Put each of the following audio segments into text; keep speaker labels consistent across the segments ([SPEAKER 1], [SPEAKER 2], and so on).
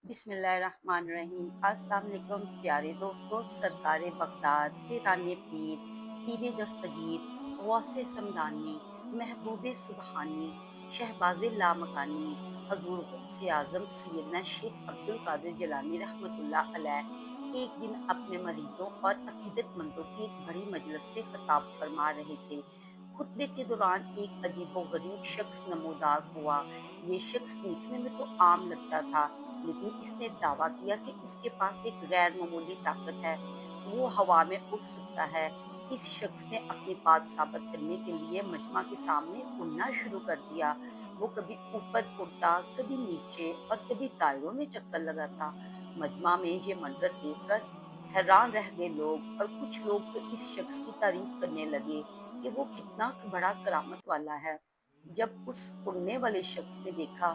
[SPEAKER 1] बिस्मिल्लाहिर्रहमानिर्रहीम। अस्सलाम वालेकुम प्यारे दोस्तों। सरकार बगदाद, तेराने पीर, पीर दस्तगीर, गौसे समदानी, महबूब सुबहानी, शहबाज लामकानी, हजूर गौसे आजम सैयदना शेख अब्दुल कादिर जिलानी रहमतुल्लाह अलैह एक दिन अपने मरीजों और अकीदतमंदों की एक बड़ी मजलिस से खिताब फरमा रहे थे। खुतबे के दौरान एक अजीबोगरीब शख्स नमूदार हुआ। ये शख्स देखने में तो आम लगता था, लेकिन इसने दावा किया कि इसके पास एक गैर मामूली ताकत है। वो हवा में उड़ सकता है। इस शख्स ने अपनी बात साबित करने के लिए मजमा के सामने उड़ना शुरू कर दिया। वो कभी ऊपर उड़ता, कभी नीचे और कभी दायरों में चक्कर लगाता। मजमा में ये मंजर देखकर हैरान रह गए लोग, और कुछ लोग तो इस शख्स की तारीफ करने लगे कि वो कितना बड़ा करामत वाला है। जब उस उड़ने वाले शख्स ने देखा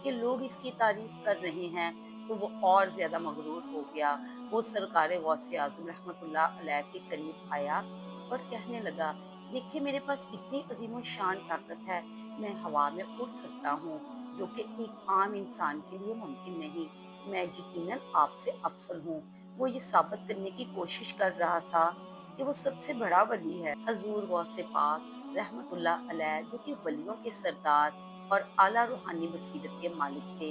[SPEAKER 1] कि लोग इसकी तारीफ कर रहे हैं, तो वो और ज्यादा मगरूर हो गया। वो सरकार गौसे आजम रहमतुल्लाह अलैह के करीब आया और कहने लगा, देखिए मेरे पास कितनी अजीम शान ताकत है। मैं हवा में उड़ सकता हूँ, जो कि एक आम इंसान के लिए मुमकिन नहीं। मैं यकीनन आपसे अफसल हूँ। वो ये साबित करने की कोशिश कर रहा था कि वो सबसे बड़ा वली है। हजूर गौसे पाक रहमतुल्लाह अलैह, जो कि वलियों के सरदार और आला रूहानी बसीरत के मालिक थे,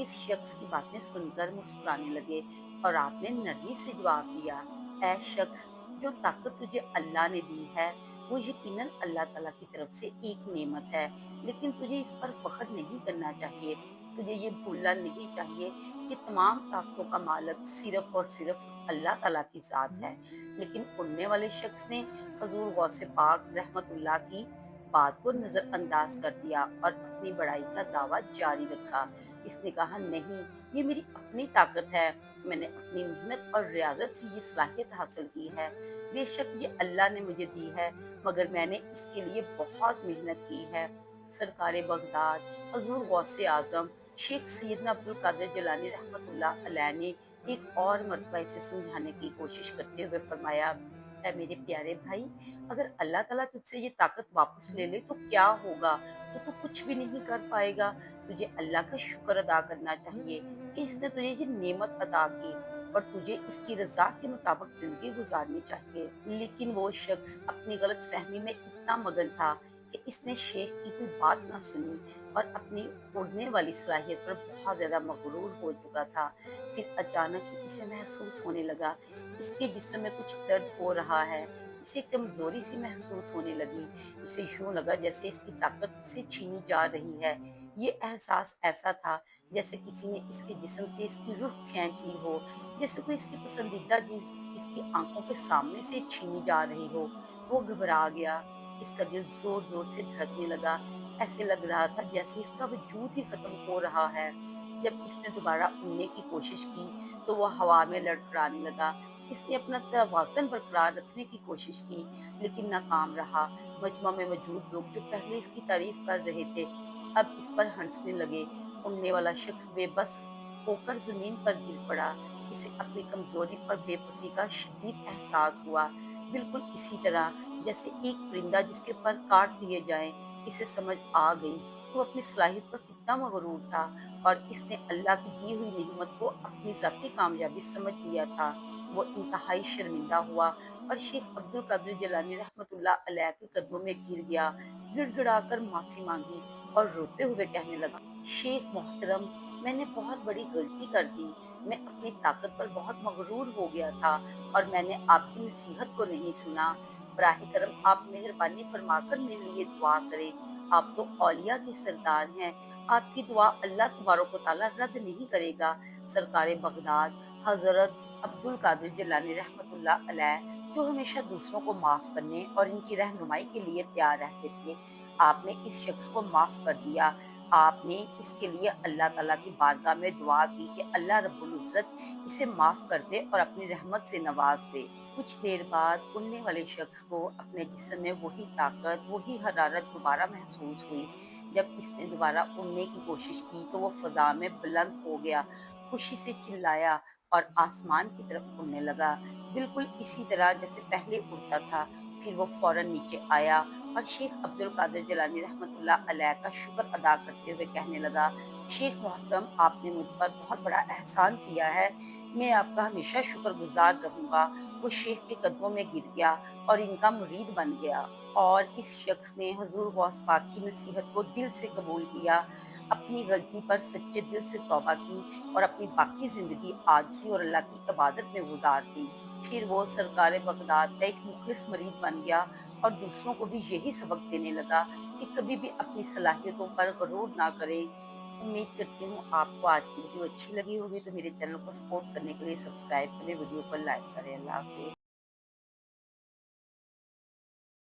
[SPEAKER 1] इस शख्स की बातें सुनकर मुस्कुराने लगे और आपने नरमी से जवाब दिया, ऐ शख्स, जो ताकत तुझे अल्लाह ने दी है वो यकीनन अल्लाह ताला की तरफ से एक नेमत है, लेकिन तुझे इस पर फख्र नहीं करना चाहिए। तुझे ये भूलना नहीं चाहिए कि तमाम ताकतों का मालिक सिर्फ और सिर्फ अल्लाह ताला की जात है। लेकिन उड़ने वाले शख्स ने हजूर गौसे पाक रहमतुल्लाह की बात को नजरअंदाज कर दिया और अपनी बड़ाई का दावा जारी रखा। इसने कहा, नहीं, ये मेरी अपनी ताकत है। मैंने अपनी मेहनत और रियाजत से ये सलाहियत हासिल की है। बेशक ये अल्लाह ने मुझे दी है, मगर मैंने इसके लिए बहुत मेहनत की है। सरकार बगदाद हजूर गौसे आजम शेख सैयदना अब्दुल कादिर जिलानी रहमतुल्लाह अलैह ने एक और मरतबा इसे समझाने की कोशिश करते हुए फरमाया, ऐ मेरे प्यारे भाई, अगर अल्लाह ताला तुझसे ये ताकत वापस ले ले तो क्या होगा? तो तू कुछ भी नहीं कर पाएगा। तुझे अल्लाह का शुक्र अदा करना चाहिए कि इसने तुझे ये नेमत अदा की, और तुझे इसकी रजा के मुताबिक जिंदगी गुजारनी चाहिए। लेकिन वो शख्स अपनी गलत फहमी में इतना मगन था कि इसने शेख की कोई बात ना सुनी और अपनी उड़ने वाली सलाहियत पर बहुत ज्यादा मगरूर हो चुका था। फिर अचानक ही इसे महसूस होने लगा, इसके जिस्म में कुछ दर्द हो रहा है। इसे कमजोरी सी महसूस होने लगी। इसे यूं लगा जैसे इसकी ताकत से छीनी जा रही है। ये एहसास ऐसा था जैसे किसी ने इसके जिस्म से इसकी रूह खींच ली हो, जैसे कोई इसकी पसंदीदा चीज इसकी आंखों के सामने से छीनी जा रही हो। वो घबरा गया। इसका दिल जोर जोर से धड़कने लगा। ऐसे लग रहा था जैसे इसका वजूद ही खत्म हो रहा है। जब इसने दोबारा उड़ने की कोशिश की, तो वह हवा में लड़खड़ाने लगा। इसने अपना तवाज़ुन बरकरार रखने की कोशिश की, लेकिन नाकाम रहा। मजमा में मौजूद लोग जो पहले इसकी तारीफ कर रहे थे, अब इस पर हंसने लगे। उड़ने वाला शख्स बेबस होकर जमीन पर गिर पड़ा। इसे अपनी कमजोरी और बेबसी का शदीद एहसास हुआ, बिल्कुल इसी तरह जैसे एक परिंदा जिसके पर काट दिए जाएं। इसे समझ आ गई कि वो अपनी सलाहियत पर कितना मगरूर था, और इसने अल्लाह की दी हुई नेमत को अपनी जाती कामयाबी समझ लिया था। वो इंतहाई शर्मिंदा हुआ और शेख अब्दुल कादिर जिलानी रहमतुल्लाह अलैह के कदमों में गिर गया। गिड़गिड़ाकर माफी मांगी और रोते हुए कहने लगा, शेख मोहतरम, मैंने बहुत बड़ी गलती कर दी। मैं अपनी ताकत पर बहुत मगरूर हो गया था और मैंने आपकी नसीहत को नहीं सुना। बराह करम आप मेहरबानी फरमाकर मेरे लिए दुआ करें। आप तो औलिया के सरदार हैं। आपकी दुआ अल्लाह तबारक व तआला रद्द नहीं करेगा। सरकार बगदाद हजरत अब्दुल कादिर जिलानी रहमतुल्लाह अलैह, जो हमेशा दूसरों को माफ करने और इनकी रहनुमाई के लिए तैयार रहते थे, आपने इस शख्स को माफ कर दिया। आपने इसके लिए अल्लाह ताला की बारगाह में दुआ की कि अल्लाह रब्बुल इज्जत इसे माफ कर दे और अपनी रहमत से नवाज दे। कुछ देर बाद उड़ने वाले शख्स को अपने जिस्म में वही ताकत, वही हरारत दोबारा महसूस हुई। जब इसने दोबारा उड़ने की कोशिश की, तो वो फजा में बुलंद हो गया, खुशी से चिल्लाया और आसमान की तरफ उड़ने लगा, बिल्कुल इसी तरह जैसे पहले उड़ता था। फिर वो फौरन नीचे आया और शेख अब्दुल कादिर जिलानी रहमतुल्लाह अलैह का शुक्र अदा करते हुए कहने लगा, शेख मोहतरम, आपने मुझ पर बहुत बड़ा एहसान किया है, मैं आपका हमेशा शुक्रगुजार रहूँगा। वो शेख के कदमों में गिर गया और इनका मुरीद बन गया, और इस शख्स ने हुज़ूर गौस पाक की नसीहत को दिल से कबूल किया, अपनी गलती पर सच्चे दिल से तौबा की और अपनी बाकी ज़िंदगी आजिज़ी और अल्लाह की इबादत में गुज़ार दी। फिर वो सरकार बगदाद का एक मुखलिस मुरीद बन गया और दूसरों को भी यही सबक देने लगा कि कभी भी अपनी सलाहियतों पर गरूर ना करें। उम्मीद करती हूँ आपको आज की वीडियो अच्छी लगी होगी, तो मेरे चैनल को सपोर्ट करने के लिए सब्सक्राइब करें, वीडियो को लाइक करें। अल्लाह हाफ़िज़।